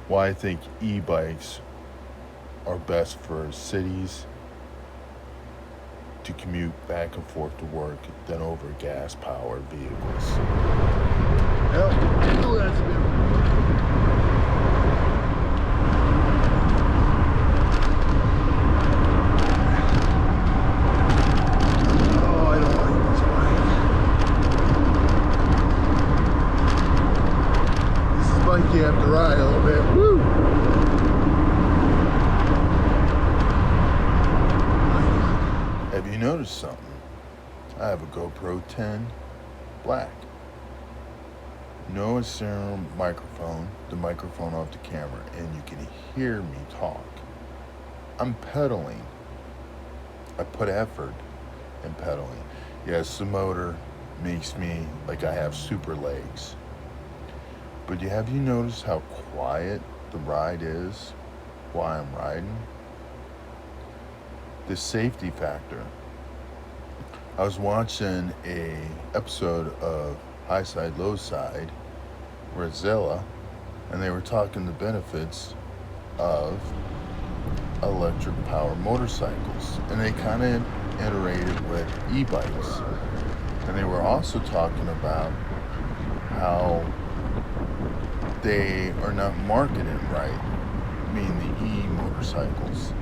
why I think e-bikes are best for cities to commute back and forth to work than over gas-powered vehicles. Yep. Oh, that's beautiful. Oh, I don't like this bike. This is a bike you have to ride a little bit. Woo! Have you noticed something? I have a GoPro 10 Black. No external microphone, the microphone off the camera, and you can hear me talk. I'm pedaling. I put effort in pedaling. Yes, the motor makes me like I have super legs. But have you noticed how quiet the ride is while I'm riding? The safety factor. I was watching a episode of High Side, Low Side, Rosella, and they were talking the benefits of electric power motorcycles, and they kind of iterated with e-bikes, and they were also talking about how they are not marketed right, meaning the e-motorcycles,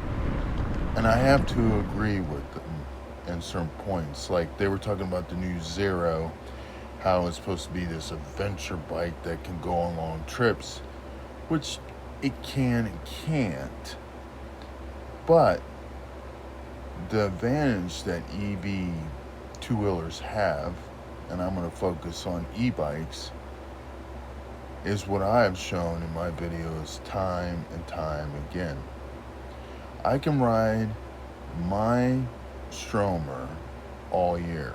and I have to agree with them in certain points. Like they were talking about the new Zero, how it's supposed to be this adventure bike that can go on long trips, which it can and can't. But the advantage that EV two-wheelers have, and I'm going to focus on e-bikes, is what I have shown in my videos time and time again. I can ride my Stromer all year.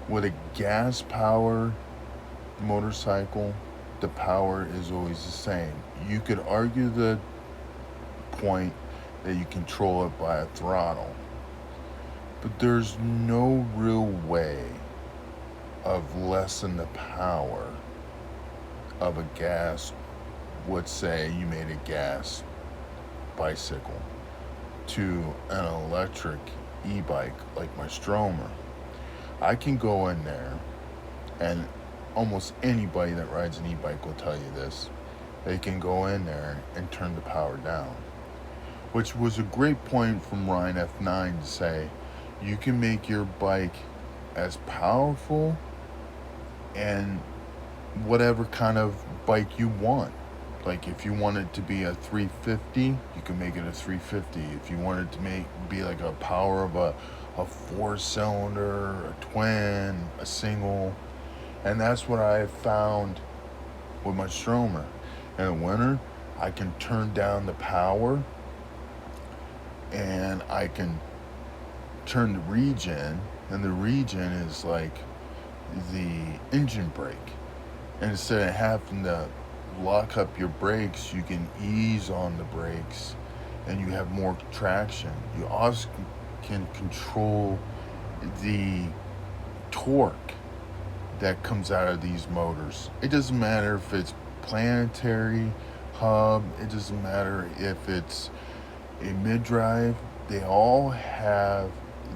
With a gas-powered motorcycle, the power is always the same. You could argue the point that you control it by a throttle, but there's no real way of lessen the power of a gas. Let's say you made a gas bicycle to an electric e-bike like my Stromer. I can go in there, and almost anybody that rides an e-bike will tell you this. They can go in there and turn the power down, which was a great point from Ryan F9 to say you can make your bike as powerful and whatever kind of bike you want. Like if you want it to be a 350, you can make it a 350. If you want it to be like a power of a 4-cylinder, a twin, a single. And that's what I have found with my Stromer. In the winter, I can turn down the power and I can turn the regen, and the regen is like the engine brake. And instead of having to lock up your brakes, you can ease on the brakes and you have more traction. You also can control the torque that comes out of these motors. It doesn't matter if it's planetary hub, it doesn't matter if it's a mid-drive, they all have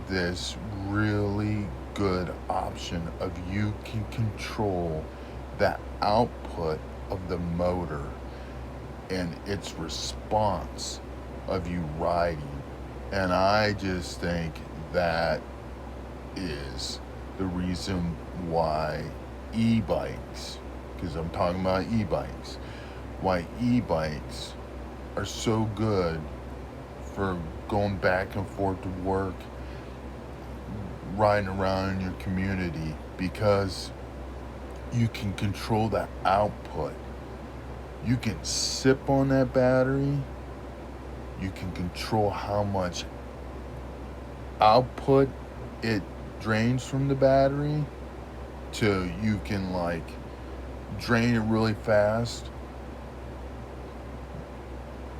this really good option of you can control the output of the motor and its response of you riding. And I just think that is the reason why e-bikes, because I'm talking about e-bikes, why e-bikes are so good for going back and forth to work, riding around in your community, because you can control the output. You can sip on that battery. You can control how much output it drains from the battery, to you can like drain it really fast.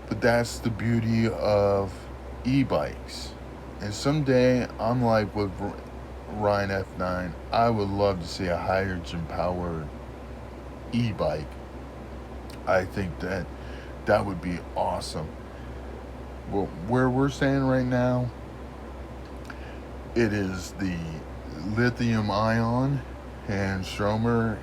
But that's the beauty of e-bikes. And someday I'm like with Ryan F9, I would love to see a hydrogen powered e-bike I think that that would be awesome. Well, where we're staying right now, it is the lithium ion, and Stromer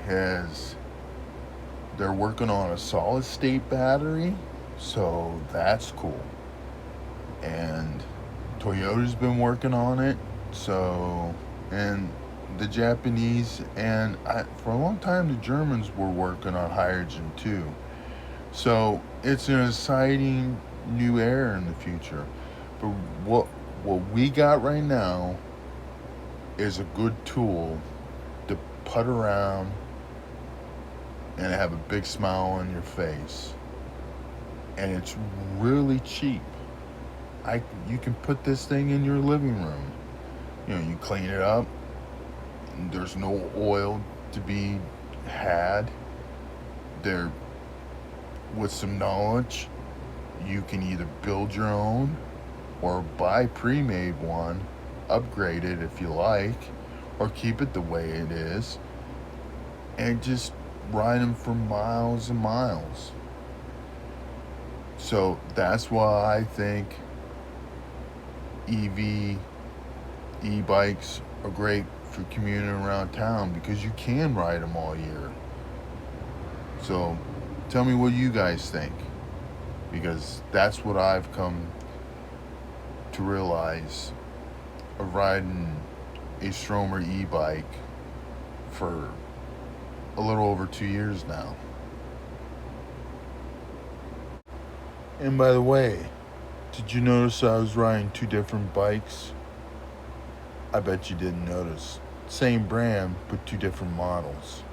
they're working on a solid state battery, so that's cool. And Toyota's been working on it, so, and the Japanese, and for a long time the Germans were working on hydrogen too. So it's an exciting new era in the future. But what we got right now is a good tool to put around and have a big smile on your face. And it's really cheap. You can put this thing in your living room. You know, you clean it up. There's no oil to be had. There, with some knowledge, you can either build your own or buy pre-made one, upgrade it if you like, or keep it the way it is, and just ride them for miles and miles. So that's why I think e-bikes are great for commuting around town, because you can ride them all year. So tell me what you guys think, because that's what I've come to realize of riding a Stromer e-bike for a little over 2 years now. And by the way, did you notice I was riding two different bikes? I bet you didn't notice. Same brand, but two different models.